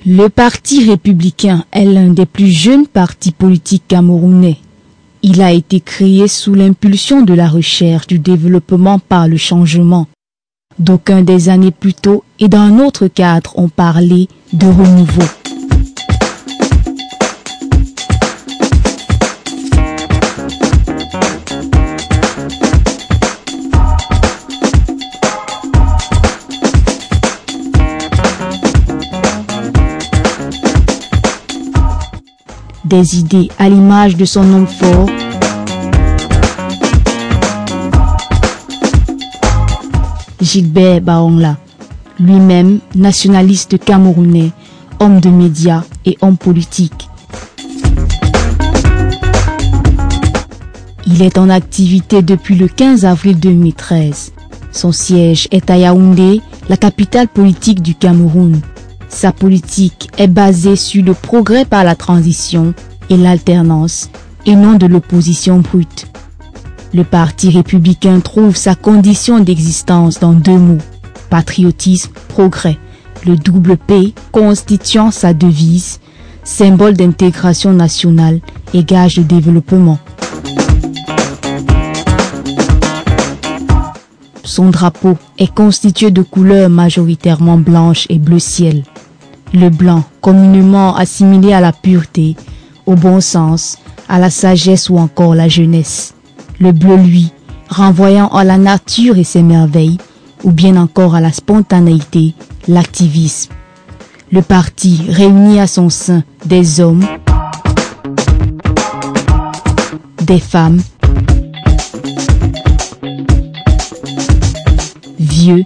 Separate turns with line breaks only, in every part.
Le Parti républicain est l'un des plus jeunes partis politiques camerounais. Il a été créé sous l'impulsion de la recherche du développement par le changement. D'aucuns des années plus tôt et dans un autre cadre ont parlé de renouveau. Des idées à l'image de son homme fort, Gilbert Baongla, lui-même nationaliste camerounais, homme de médias et homme politique. Il est en activité depuis le 15 avril 2013. Son siège est à Yaoundé, la capitale politique du Cameroun. Sa politique est basée sur le progrès par la transition et l'alternance, et non de l'opposition brute. Le Parti républicain trouve sa condition d'existence dans deux mots, patriotisme, progrès, le double P constituant sa devise, symbole d'intégration nationale et gage de développement. Son drapeau est constitué de couleurs majoritairement blanches et bleu ciel. Le blanc, communément assimilé à la pureté, au bon sens, à la sagesse ou encore la jeunesse. Le bleu, lui, renvoyant à la nature et ses merveilles, ou bien encore à la spontanéité, l'activisme. Le parti réunit à son sein des hommes, des femmes, vieux,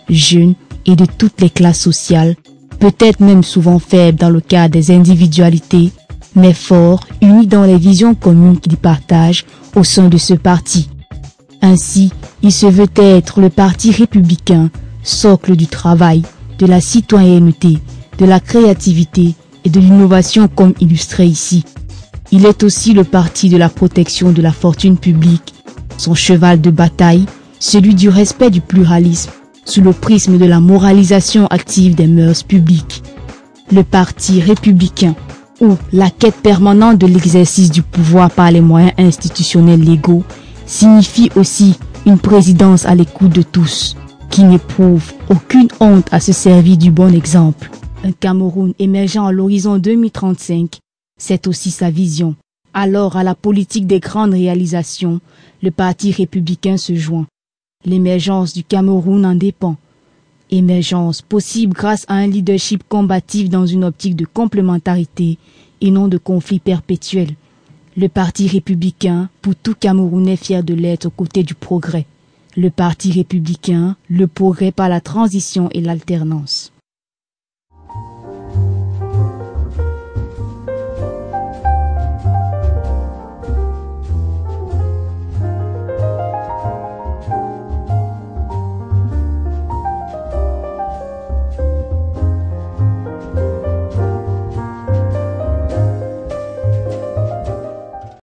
jeunes et de toutes les classes sociales, peut-être même souvent faibles dans le cas des individualités, mais forts, unis dans les visions communes qu'ils partagent au sein de ce parti. Ainsi, il se veut être le Parti républicain, socle du travail, de la citoyenneté, de la créativité et de l'innovation comme illustré ici. Il est aussi le parti de la protection de la fortune publique, son cheval de bataille, celui du respect du pluralisme, sous le prisme de la moralisation active des mœurs publiques. Le Parti républicain, ou la quête permanente de l'exercice du pouvoir par les moyens institutionnels légaux, signifie aussi une présidence à l'écoute de tous, qui n'éprouve aucune honte à se servir du bon exemple. Un Cameroun émergeant à l'horizon 2035, c'est aussi sa vision. Alors à la politique des grandes réalisations, le Parti républicain se joint. L'émergence du Cameroun en dépend. Émergence possible grâce à un leadership combatif dans une optique de complémentarité et non de conflit perpétuel. Le Parti républicain, pour tout Camerounais fier de l'être aux côtés du progrès. Le Parti républicain, le progrès par la transition et l'alternance.